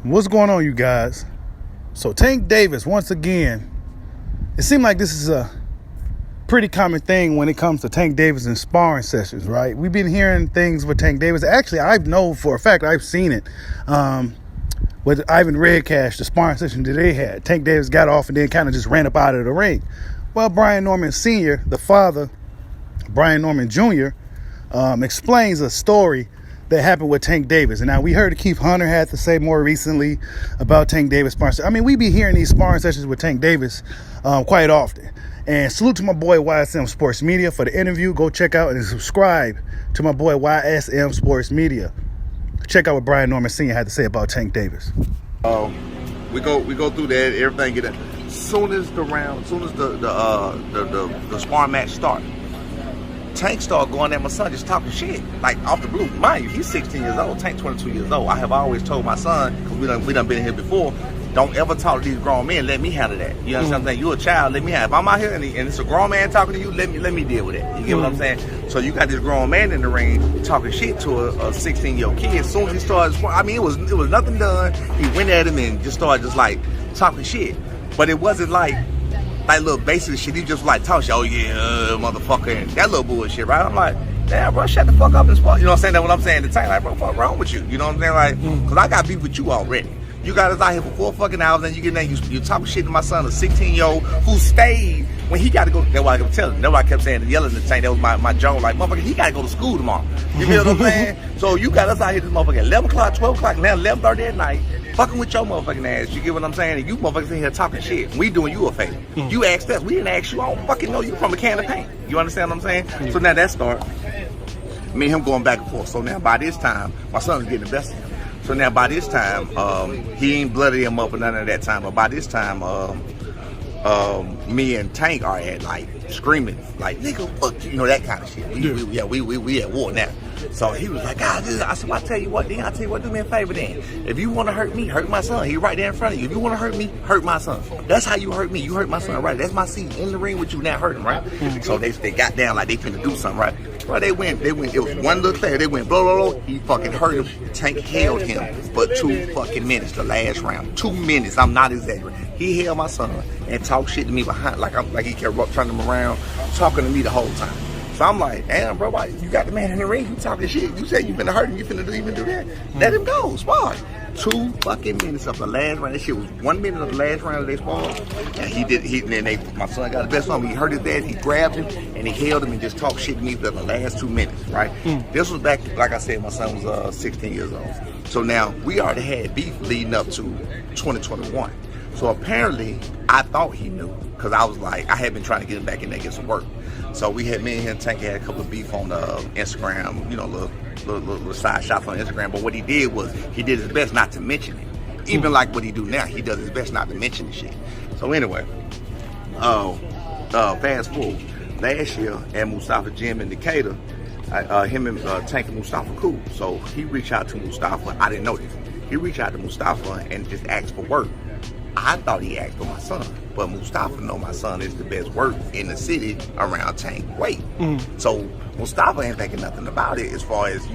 What's going on, you guys? So Tank Davis, once again, it seemed like this is a pretty common thing when it comes to Tank Davis and sparring sessions, right? We've been hearing things with Tank Davis. Actually, I know for a fact I've seen it with Ivan Redcash, the sparring session that they had. Tank Davis got off and then kind of just ran up out of the ring. Well, Brian Norman Sr., the father, Brian Norman Jr., explains a story that happened with Tank Davis. And now we heard Keith Hunter had to say more recently about Tank Davis sparring. I mean, we be hearing these sparring sessions with Tank Davis quite often. And salute to my boy YSM Sports Media for the interview. Go check out and subscribe to my boy YSM Sports Media. Check out what Brian Norman Sr. had to say about Tank Davis. We go through that, everything get it. Soon as the sparring match start, Tank started going at my son, just talking shit, like off the blue. Mind you, he's 16 years old, Tank 22 years old. I have always told my son, because we done been here before, don't ever talk to these grown men, let me handle that. You understand what I'm saying? You're a child, let me have. If I'm out here and it's a grown man talking to you, let me deal with it. You get what I'm saying? So you got this grown man in the ring talking shit to a 16-year-old kid. As soon as he started, I mean, it was nothing done. He went at him and just started talking shit. But it wasn't like little basic shit. He just talk shit. Oh yeah, motherfucker, and that little bullshit, right? I'm like, damn, bro, shut the fuck up and spot. You know what I'm saying? That's what I'm saying. The Tank, like, bro, what's wrong with you? You know what I'm saying? Cause I got beef with you already. You got us out here for 4 fucking hours, and you get there, you talking shit to my son, a 16-year-old who stayed when he got to go. That's why I kept telling him. That's why I kept saying, yelling at the Tank. That was my joke. Like, motherfucker, he got to go to school tomorrow. You feel what I'm saying? So you got us out here this motherfucker at 11 o'clock, 12 o'clock, now 11:30 at night, fucking with your motherfucking ass. You get what I'm saying? And you motherfuckers in here talking shit. We doing you a favor. You asked us. We didn't ask you. I don't fucking know you from a can of paint. You understand what I'm saying? So now that start. Me and him going back and forth. So now by this time, my son's getting the best of him. So now by this time, he ain't blooded him up or none of that time. But by this time, me and Tank are at screaming, nigga, fuck you, that kind of shit. We at war now. So he was like, God, I said, I tell you what, do me a favor then. If you want to hurt me, hurt my son. He right there in front of you. If you want to hurt me, hurt my son. That's how you hurt me. You hurt my son, right? That's my seat in the ring with you now, hurt him, right? So they got down like they finna do something, right? Well, they went, it was one little thing, they went blow, blow, blow. He fucking hurt him. Tank held him for 2 fucking minutes, the last round. 2 minutes, I'm not exaggerating. He held my son and talked shit to me behind, like he kept turning him around, talking to me the whole time. So I'm like, damn, bro, you got the man in the ring, you talking shit. You said you finna hurt him, you finna even do that. Let him go, spar. 2 fucking minutes of the last round. That shit was 1 minute of the last round of they sparred. And my son got the best on him. He hurt his dad, he grabbed him, and he held him and just talked shit to me for the last 2 minutes, right? This was back, like I said, my son was 16 years old. So now, we already had beef leading up to 2021. So apparently, I thought he knew, because I was like, I had been trying to get him back in there, get some work. So me and him and Tank had a couple of beef on Instagram, little side shots on Instagram. But what he did was, he did his best not to mention it. Even like what he do now, he does his best not to mention the shit. So anyway, fast forward. Last year at Mustafa Gym in Decatur, him and Tank and Mustafa cool. So he reached out to Mustafa. I didn't know this. He reached out to Mustafa and just asked for work. I thought he asked for my son, but Mustafa know my son is the best work in the city around Tank weight. So Mustafa ain't thinking nothing about it as far as,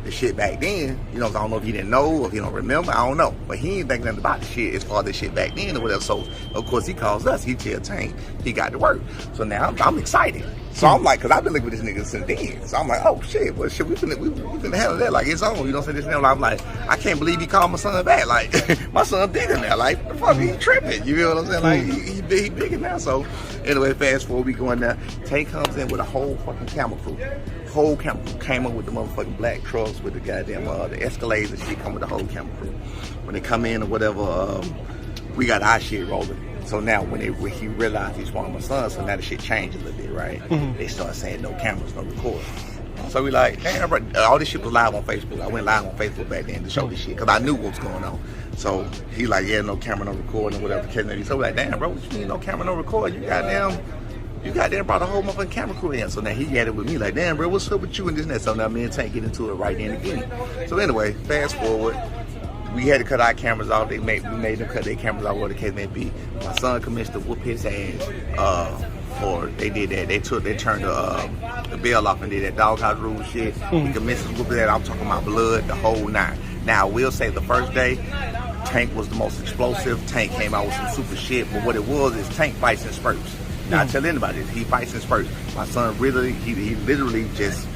the shit back then. I don't know if he didn't know or if he don't remember, I don't know. But he ain't thinking nothing about the shit as far as the shit back then or whatever. So, of course, he calls us. He tell Tank he got to work. So now I'm excited. So I'm like, because I've been looking with this nigga since then. So I'm like, oh shit, well shit, we finna handle that like it's on. You know what I'm saying? I'm like, I can't believe he called my son back. Like, my son bigger now. Like, the fuck, he tripping. You feel what I'm saying? Like, he bigger now. So anyway, fast forward, we going there. Tank comes in with a whole fucking camera crew. Whole camera crew came up with the motherfucking black trucks with the goddamn the Escalades and shit. Come with the whole camera crew. When they come in or whatever, we got our shit rolling. So now when he realized he's one of my sons, so now the shit changed a little bit, right? They started saying no cameras, no recording. So we like, damn, bro, all this shit was live on Facebook. I went live on Facebook back then to show this shit, because I knew what was going on. So he like, yeah, no camera, no recording, or whatever. So we like, damn, bro, what you mean no camera, no recording? You goddamn brought a whole motherfucking camera crew in. So now he had it with me like, damn, bro, what's up with you and this and that? So now me and Tank get into it right then and again. So anyway, fast forward. We had to cut our cameras off. We made them cut their cameras off, whatever the case may be. My son commenced to whoop his ass. Or they did that. They turned the bell off and did that doghouse rule shit. He commenced to whoop his ass. I'm talking about blood, the whole 9. Now I will say the first day, Tank was the most explosive. Tank came out with some super shit, but what it was is Tank fights in spurts. Now I tell anybody this, he fights in spurts. My son really, he literally just,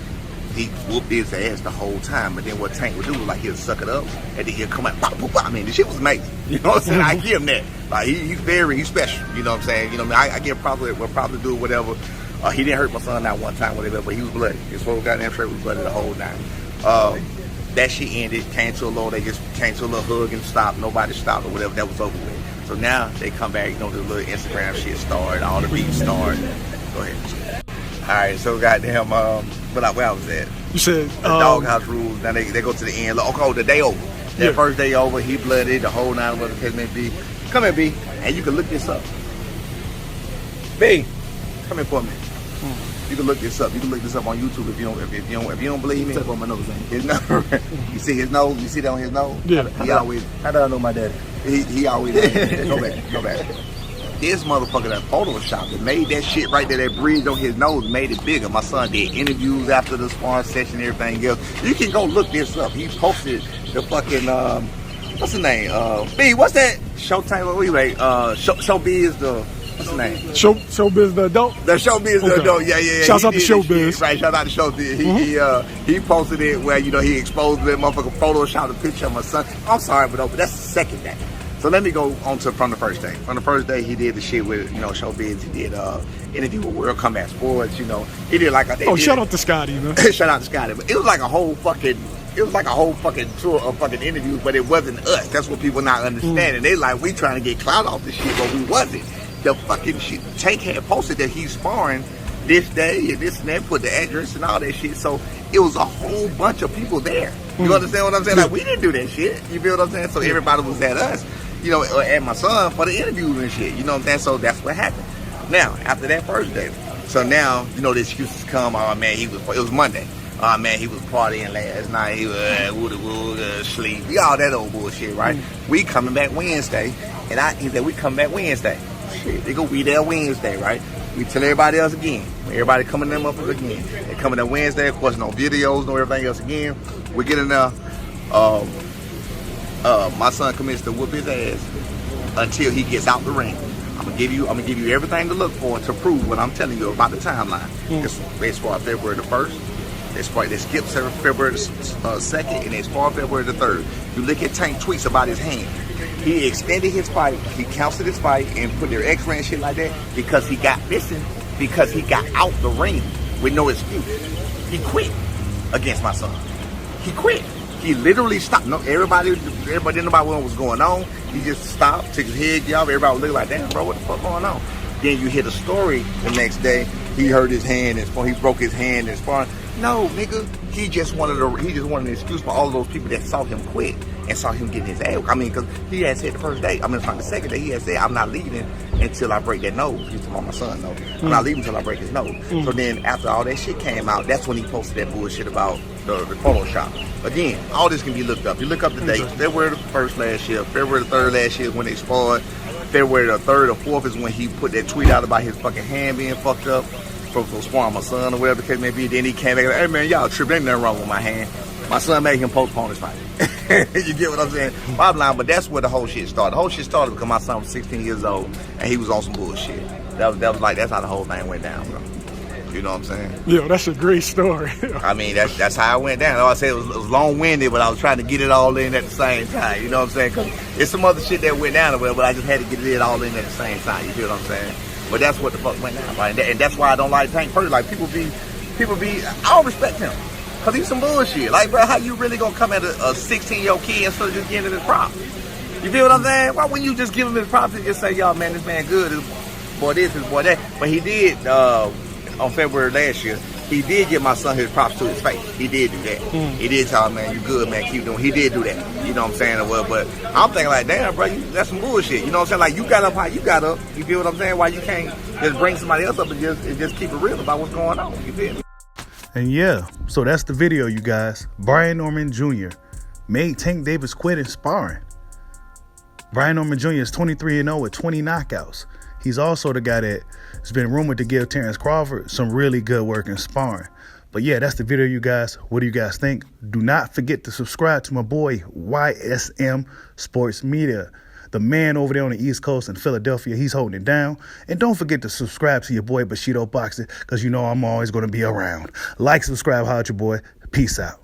he whooped his ass the whole time. But then what Tank would do was like he'll suck it up and then he'll come out. Pop, pop, pop. I mean, the shit was amazing. You know what I'm saying? I give him that. Like he's special. You know what I'm saying? You know what I mean? I give probably do whatever. He didn't hurt my son not one time, whatever, but he was bloody. His whole goddamn shirt was bloody the whole time. That shit ended, came to a low, they just came to a little hug and stopped, nobody stopped or whatever, that was over with. So now they come back, you know, the little Instagram shit started, all the beats started. Go ahead. Alright, so goddamn, where I was at? You said the doghouse rules, now they go to the end, okay, the day over. That first day over, he blooded, the whole nine, whatever the case may be. Come here, B, and you can look this up. B, come here for a minute. You can look this up. You can look this up on YouTube if you don't believe me. On my nose, his nose. You see his nose? You see that on his nose? Yeah. How do I know my daddy? He always go back. This motherfucker that Photoshop that made that shit right there, that breeze on his nose, made it bigger. My son did interviews after the sparring session and everything else. You can go look this up. He posted the fucking what's the name? B, what's that? Showtime, what we like? Showbiz the. What's the name? Showbiz the adult. The Showbiz the adult. Yeah. Shouts out to Showbiz. Right, shout out to Showbiz. He posted it where he exposed that motherfucker, photoshopped a picture of my son. I'm sorry, but that's the second day. So let me go on to from the first day. From the first day, he did the shit with Showbiz. He did interview with World Combat Sports. He did like shout out to Scotty, man. Shout out to Scotty. But it was like a whole fucking tour of fucking interviews, but it wasn't us. That's what people not understanding. They like we trying to get clout off this shit, but we wasn't. The fucking shit. Tank had posted that he's sparring this day and this and that, put the address and all that shit. So it was a whole bunch of people there. You understand what I'm saying? Like we didn't do that shit. You feel what I'm saying? So everybody was at us, at my son for the interviews and shit. You know what I'm saying? So that's what happened. Now, after that first day, so now, the excuses come, oh man, it was Monday. Oh man, he was partying last night, he was sleep. All that old bullshit, right? We coming back Wednesday, and he said, we coming back Wednesday. Shit, they go be there Wednesday, right? We tell everybody else again. Everybody coming them up again. They coming there Wednesday, of course, no videos, no everything else again. We get in there. My son commits to whoop his ass until he gets out the ring. I'm gonna give you everything to look for to prove what I'm telling you about the timeline. They start February the 1st. They skip February the 2nd, and they start February the 3rd. You look at Tank tweets about his hand. He extended his fight, he canceled his fight and put their x-ray and shit like that because he got out the ring with no excuse. He quit against my son. He quit. He literally stopped. No, everybody didn't know what was going on. He just stopped, took his head off. Everybody was looking like, damn, bro, what the fuck going on? Then you hear the story the next day. He hurt his hand and he broke his hand and sparring. No, nigga, he just wanted an excuse for all of those people that saw him quit and saw him getting his ass. I mean, because he had said the first day, the second day, he had said, I'm not leaving until I break that nose. He's talking about my son, no. I'm not leaving until I break his nose. So then after all that shit came out, that's when he posted that bullshit about the Photoshop. Again, all this can be looked up. You look up the date. February the 1st last year, February the 3rd last year is when they sparred. February the 3rd or 4th is when he put that tweet out about his fucking hand being fucked up from sparring my son or whatever the case may be. Then he came back and hey man, y'all tripping, ain't nothing wrong with my hand. My son made him postpone his fight. You get what I'm saying? Bottom line, but that's where the whole shit started. The whole shit started because my son was 16 years old and he was on some bullshit. That's how the whole thing went down, bro. You know what I'm saying? Yeah, that's a great story. I mean, that's how it went down. Like I said, it was long-winded, but I was trying to get it all in at the same time. You know what I'm saying? Because it's some other shit that went down, but I just had to get it all in at the same time. You feel what I'm saying? But that's what the fuck went down, right? And that's why I don't like Tank personally. Like people be, I don't respect him because he's some bullshit. Like, bro, how you really gonna come at a 16-year-old kid instead of just giving him his props? You feel what I'm saying? Why wouldn't you just give him his props and just say, y'all, man, this man good, this boy this, his boy that? But he did on February last year. He did give my son his props to his face. He did do that. He did tell him, man, you good, man, keep doing. He did do that. You know what I'm saying? Well, but I'm thinking like, damn, bro, that's some bullshit. You know what I'm saying? Like, you got up how you got up. You feel what I'm saying? Why you can't just bring somebody else up and just keep it real about what's going on? You feel me? And yeah, so that's the video, you guys. Brian Norman Jr. made Tank Davis quit in sparring. Brian Norman Jr. is 23-0 with 20 knockouts. He's also the guy that has been rumored to give Terrence Crawford some really good work in sparring. But yeah, that's the video, you guys. What do you guys think? Do not forget to subscribe to my boy YSM Sports Media. The man over there on the East Coast in Philadelphia, he's holding it down. And don't forget to subscribe to your boy Bushido Boxing, because you know I'm always going to be around. Like, subscribe, holla at your boy. Peace out.